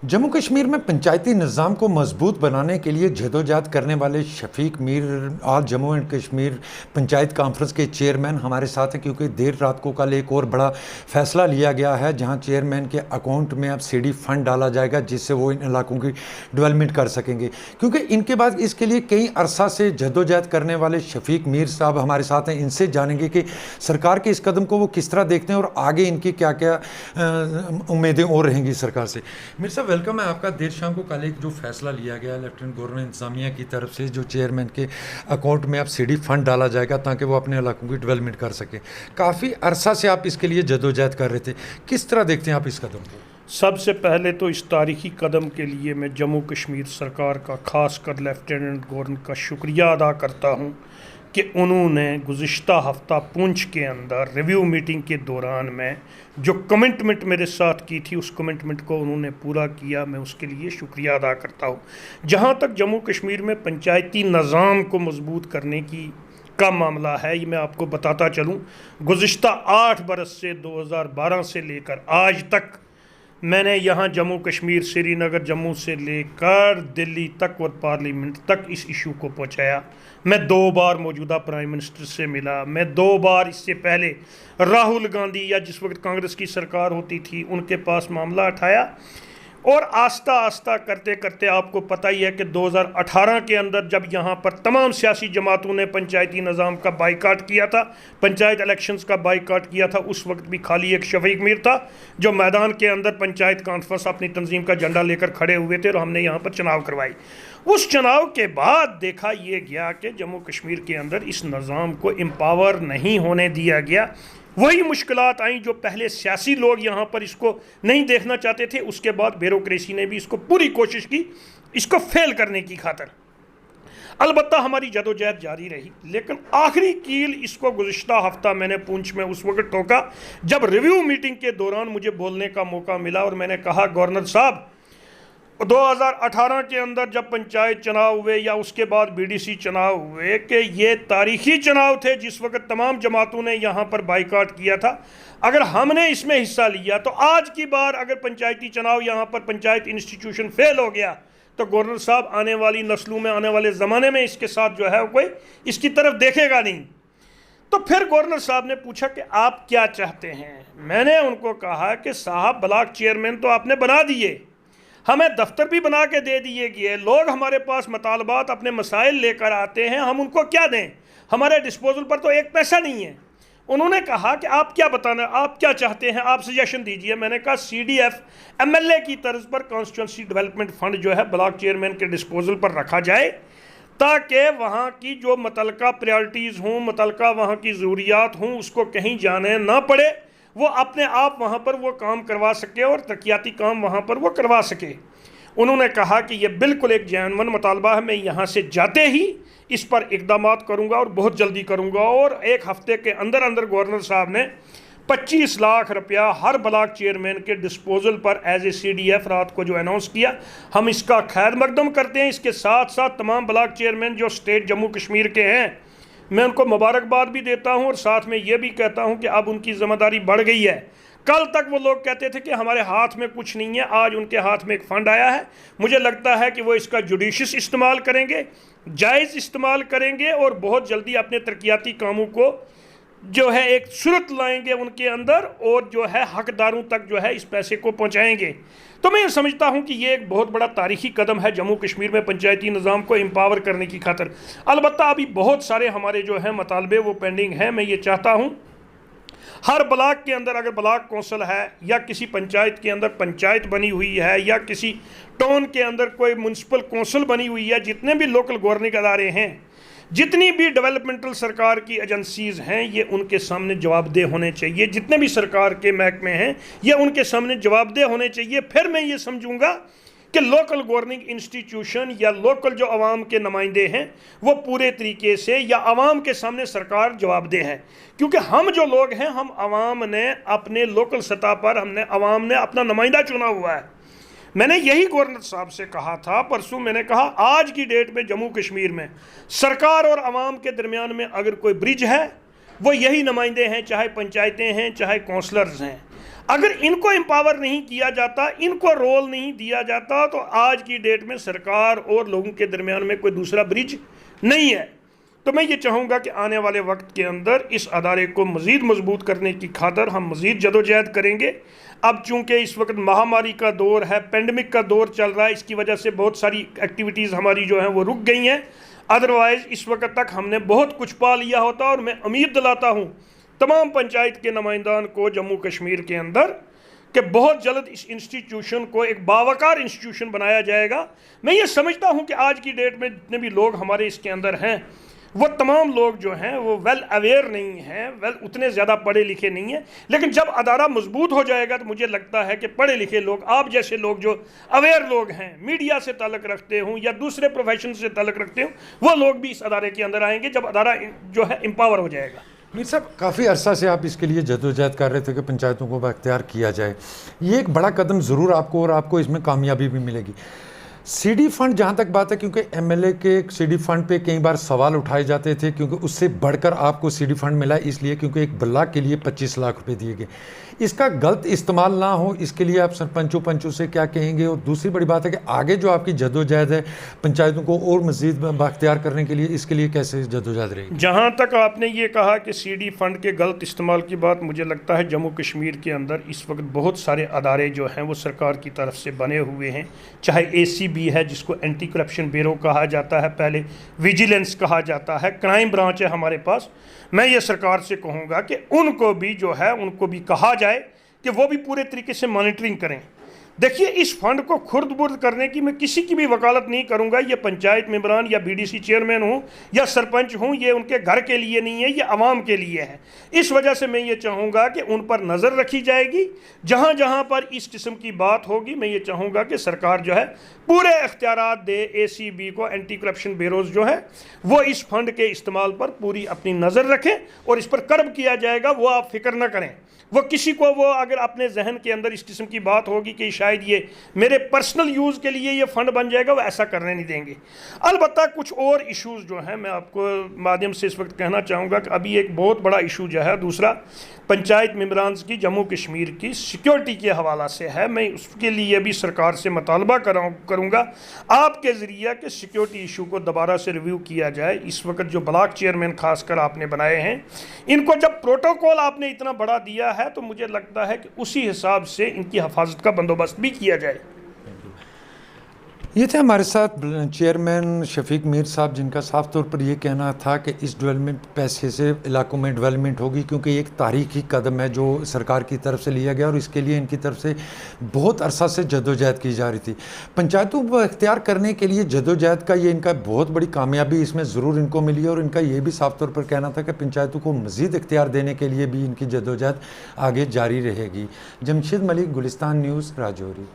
जम्मू कश्मीर में पंचायती निज़ाम को मजबूत बनाने के लिए जदोजहद करने वाले शफीक मीर आज जम्मू एंड कश्मीर पंचायत कॉन्फ्रेंस के चेयरमैन हमारे साथ हैं, क्योंकि देर रात को कल एक और बड़ा फैसला लिया गया है जहां चेयरमैन के अकाउंट में अब सीडी फंड डाला जाएगा जिससे वो इन इलाकों की डेवलपमेंट कर सकेंगे। क्योंकि इनके बाद इसके लिए कई अरसा से जदोजहद करने वाले शफीक मीर साहब हमारे साथ हैं, इनसे जानेंगे कि सरकार के इस कदम को वो किस तरह देखते हैं और आगे इनकी क्या क्या उम्मीदें और रहेंगी सरकार से। मीर साहब वेलकम है आपका। देर शाम को कल एक जो फैसला लिया गया लेफ्टिनेंट गवर्नर इंतजामिया की तरफ से, जो चेयरमैन के अकाउंट में अब सीडी फंड डाला जाएगा ताकि वो अपने इलाकों की डेवलपमेंट कर सके। काफ़ी अरसा से आप इसके लिए जदोजहद कर रहे थे, किस तरह देखते हैं आप इस कदम को? सबसे पहले तो इस तारीखी कदम के लिए मैं जम्मू कश्मीर सरकार का खासकर लेफ्टिनेंट गवर्नर का शुक्रिया अदा करता हूं कि उन्होंने गुज़िश्ता हफ्ता पुंछ के अंदर रिव्यू मीटिंग के दौरान में जो कमिटमेंट मेरे साथ की थी उस कमिटमेंट को उन्होंने पूरा किया। मैं उसके लिए शुक्रिया अदा करता हूं। जहां तक जम्मू कश्मीर में पंचायती निज़ाम को मजबूत करने का मामला है, ये मैं आपको बताता चलूँ। गुज़िश्ता 8 बरस से 2012 से लेकर आज तक मैंने यहाँ जम्मू कश्मीर, श्रीनगर, जम्मू से लेकर दिल्ली तक और पार्लियामेंट तक इस इशू को पहुँचाया। मैं 2 बार मौजूदा प्राइम मिनिस्टर से मिला, मैं 2 बार इससे पहले राहुल गांधी या जिस वक्त कांग्रेस की सरकार होती थी उनके पास मामला उठाया। और आस्ता आस्ता करते करते आपको पता ही है कि 2018 के अंदर जब यहाँ पर तमाम सियासी जमातों ने पंचायती निज़ाम का बाइकाट किया था, पंचायत इलेक्शंस का बाइकाट किया था, उस वक्त भी खाली एक शफीक मीर था जो मैदान के अंदर पंचायत कॉन्फ्रेंस अपनी तंजीम का झंडा लेकर खड़े हुए थे और हमने यहाँ पर चुनाव करवाई। उस चुनाव के बाद देखा ये गया कि जम्मू कश्मीर के अंदर इस निज़ाम को एम्पावर नहीं होने दिया गया। वही मुश्किलात आई जो पहले सियासी लोग यहाँ पर इसको नहीं देखना चाहते थे, उसके बाद ब्यूरोक्रेसी ने भी इसको पूरी कोशिश की इसको फेल करने की खातिर। अलबत्ता हमारी जदोजहद जारी रही, लेकिन आखिरी कील इसको गुज़िश्ता हफ्ता मैंने पुंछ में उस वक्त ठोका जब रिव्यू मीटिंग के दौरान मुझे बोलने का मौका मिला और मैंने कहा, गवर्नर साहब 2018 के अंदर जब पंचायत चुनाव हुए या उसके बाद बीडीसी चुनाव हुए कि ये तारीखी चुनाव थे जिस वक्त तमाम जमातों ने यहाँ पर बाइकाट किया था। अगर हमने इसमें हिस्सा लिया तो आज की बार अगर पंचायती चुनाव यहाँ पर पंचायत इंस्टीट्यूशन फेल हो गया तो गवर्नर साहब आने वाली नस्लों में, आने वाले ज़माने में इसके साथ जो है कोई इसकी तरफ देखेगा नहीं। तो फिर गवर्नर साहब ने पूछा कि आप क्या चाहते हैं। मैंने उनको कहा कि साहब ब्लॉक चेयरमैन तो आपने बना दिए, हमें दफ्तर भी बना के दे दिए गए, लोग हमारे पास मुतालबात अपने मसाइल लेकर आते हैं, हम उनको क्या दें, हमारे डिस्पोजल पर तो एक पैसा नहीं है। उन्होंने कहा कि आप क्या बताना, आप क्या चाहते हैं, आप सजेशन दीजिए। मैंने कहा CDF MLA की तर्ज पर कॉन्स्टिट्यूंसी डेवलपमेंट फंड जो है ब्लॉक चेयरमैन के डिस्पोजल पर रखा जाए ताकि वहाँ की जो मुतलका प्रायोरिटीज़ हों, मुतलका वहाँ की ज़रूरियात हों, उसको कहीं जाने ना पड़े, वो अपने आप वहाँ पर वो काम करवा सके और तरक्याती काम वहाँ पर वो करवा सके। उन्होंने कहा कि ये बिल्कुल एक जेन्युइन मुतालबा है, मैं यहाँ से जाते ही इस पर इक़दामात करूँगा और बहुत जल्दी करूँगा। और 1 हफ्ते के अंदर अंदर गवर्नर साहब ने 25 लाख रुपया हर ब्लॉक चेयरमैन के डिस्पोजल पर एज ए CDF रात को जो अनाउंस किया, हम इसका खैर मकदम करते हैं। इसके साथ साथ तमाम ब्लॉक चेयरमैन जो स्टेट जम्मू कश्मीर के हैं, मैं उनको मुबारकबाद भी देता हूं और साथ में ये भी कहता हूं कि अब उनकी ज़िम्मेदारी बढ़ गई है। कल तक वो लोग कहते थे कि हमारे हाथ में कुछ नहीं है, आज उनके हाथ में एक फ़ंड आया है। मुझे लगता है कि वो इसका जुडिशियस इस्तेमाल करेंगे, जायज़ इस्तेमाल करेंगे और बहुत जल्दी अपने तरक्याती कामों को जो है एक सूरत लाएंगे उनके अंदर और जो है हकदारों तक जो है इस पैसे को पहुंचाएंगे। तो मैं समझता हूं कि ये एक बहुत बड़ा तारीखी कदम है जम्मू कश्मीर में पंचायती निज़ाम को एम्पावर करने की खातिर। अलबत्ता अभी बहुत सारे हमारे जो है मुतालबे वो पेंडिंग हैं। मैं ये चाहता हूं हर ब्लॉक के अंदर अगर ब्लॉक कौंसिल है या किसी पंचायत के अंदर पंचायत बनी हुई है या किसी टाउन के अंदर कोई म्यूनसिपल कौंसिल बनी हुई है, जितने भी लोकल गवर्निंग अदारे हैं, जितनी भी डेवलपमेंटल सरकार की एजेंसीज़ हैं, ये उनके सामने जवाबदेह होने चाहिए। जितने भी सरकार के महकमे हैं ये उनके सामने जवाबदेह होने चाहिए। फिर मैं ये समझूंगा कि लोकल गवर्निंग इंस्टीट्यूशन या लोकल जो आवाम के नुमाइंदे हैं वो पूरे तरीके से या आवाम के सामने सरकार जवाबदेह है। क्योंकि हम जो लोग हैं, हम आवाम ने अपने लोकल सतह पर आवाम ने अपना नुमाइंदा चुना हुआ है। मैंने यही गवर्नर साहब से कहा था परसों, मैंने कहा आज की डेट में जम्मू कश्मीर में सरकार और आवाम के दरमियान में अगर कोई ब्रिज है वो यही नुमाइंदे हैं, चाहे पंचायतें हैं चाहे काउंसलर्स हैं। अगर इनको एम्पावर नहीं किया जाता, इनको रोल नहीं दिया जाता, तो आज की डेट में सरकार और लोगों के दरमियान में कोई दूसरा ब्रिज नहीं है। तो मैं ये चाहूँगा कि आने वाले वक्त के अंदर इस अदारे को मज़ीद मजबूत करने की खातिर हम मज़ीद जदोजहद करेंगे। अब चूँकि इस वक्त महामारी का दौर है, पेंडेमिक का दौर चल रहा है, इसकी वजह से बहुत सारी एक्टिविटीज़ हमारी जो हैं वो रुक गई हैं। अदरवाइज़ इस वक्त तक हमने बहुत कुछ पा लिया होता। और मैं उम्मीद दिलाता हूँ तमाम पंचायत के नुमाइंदान को जम्मू कश्मीर के अंदर कि बहुत जल्द इस इंस्टीट्यूशन को एक बावकार इंस्टीट्यूशन बनाया जाएगा। मैं ये समझता हूँ कि आज की डेट में जितने भी लोग हमारे इसके अंदर हैं, वो तमाम लोग जो हैं वो वेल अवेयर नहीं हैं, उतने ज़्यादा पढ़े लिखे नहीं हैं। लेकिन जब अदारा मजबूत हो जाएगा तो मुझे लगता है कि पढ़े लिखे लोग, आप जैसे लोग जो अवेयर लोग हैं, मीडिया से ताल्लुक़ रखते हों या दूसरे प्रोफेशन से ताल्लुक़ रखते हों, वो लोग भी इस अदारे के अंदर आएंगे जब अदारा जो है एम्पावर हो जाएगा। मीर साहब, काफ़ी अरसा से आप इसके लिए जदोजहद कर रहे थे कि पंचायतों को बाख्तियार किया जाए। ये एक बड़ा कदम ज़रूर आपको और आपको इसमें कामयाबी भी मिलेगी। सीडी फंड जहाँ तक बात है, क्योंकि एमएलए के सीडी फंड पे कई बार सवाल उठाए जाते थे, क्योंकि उससे बढ़कर आपको सीडी फंड मिला इसलिए क्योंकि एक ब्लॉक के लिए 25 लाख रुपए दिए गए। इसका गलत इस्तेमाल ना हो, इसके लिए आप सरपंचों से क्या कहेंगे? और दूसरी बड़ी बात है कि आगे जो आपकी जदोजहद है पंचायतों को और मज़ीद बाख्तियार करने के लिए, इसके लिए कैसे जदोजहद रहेगी? जहाँ तक आपने ये कहा कि सीडी फंड के गलत इस्तेमाल की बात, मुझे लगता है जम्मू कश्मीर के अंदर इस वक्त बहुत सारे अदारे जो हैं वो सरकार की तरफ से बने हुए हैं। चाहे ACB है जिसको एंटी करप्शन ब्यूरो कहा जाता है, पहले विजिलेंस कहा जाता है, क्राइम ब्रांच है हमारे पास। मैं ये सरकार से कहूँगा कि उनको भी जो है उनको भी कहा जाए कि वो भी पूरे तरीके से मॉनिटरिंग करें। देखिए, इस फंड को खुर्द बुर्द करने की मैं किसी की भी वकालत नहीं करूंगा। ये पंचायत मेंबरान या BDC चेयरमैन हूँ या सरपंच हूँ, ये उनके घर के लिए नहीं है, ये आवाम के लिए है। इस वजह से मैं ये चाहूँगा कि उन पर नज़र रखी जाएगी। जहाँ जहाँ पर इस किस्म की बात होगी, मैं ये चाहूँगा कि सरकार जो है पूरे इख्तियारात दे ACB को, एंटी करप्शन ब्यूरोज जो है वो इस फंड के इस्तेमाल पर पूरी अपनी नज़र रखें और इस पर कर्ब किया जाएगा। वो आप फिक्र न करें। वो किसी को, वो अगर अपने जहन के अंदर इस किस्म की बात होगी कि शायद ये मेरे पर्सनल यूज़ के लिए ये फ़ंड बन जाएगा, वो ऐसा करने नहीं देंगे। अलबत्ता कुछ और इश्यूज़ जो हैं मैं आपको माध्यम से इस वक्त कहना चाहूँगा कि अभी एक बहुत बड़ा इशू जो है दूसरा पंचायत मेंबरान की जम्मू कश्मीर की सिक्योरिटी के हवाला से है। मैं उसके लिए भी सरकार से मुतालबा करूँगा आपके ज़रिए कि सिक्योरिटी इशू को दोबारा से रिव्यू किया जाए। इस वक्त जो ब्लॉक चेयरमैन खासकर आपने बनाए हैं, इनको जब प्रोटोकॉल आपने इतना बड़ा दिया है तो मुझे लगता है कि उसी हिसाब से इनकी हिफाजत का बंदोबस्त भी किया जाए। ये थे हमारे साथ चेयरमैन शफीक मीर साहब, जिनका साफ तौर पर ये कहना था कि इस डेवलपमेंट पैसे से इलाकों में डेवलपमेंट होगी, क्योंकि एक तारीखी कदम है जो सरकार की तरफ से लिया गया और इसके लिए इनकी तरफ से बहुत अरसा से जदोजहद की जा रही थी। पंचायतों को इख्तियार करने के लिए जदोजहद का ये इनका बहुत बड़ी कामयाबी इसमें ज़रूर इनको मिली और इनका ये भी साफ तौर पर कहना था कि पंचायतों को मज़ीद इख्तियार देने के लिए भी इनकी जदोजहद आगे जारी रहेगी। जमशेद मलिक, गुलिस्तान न्यूज़, राजौरी।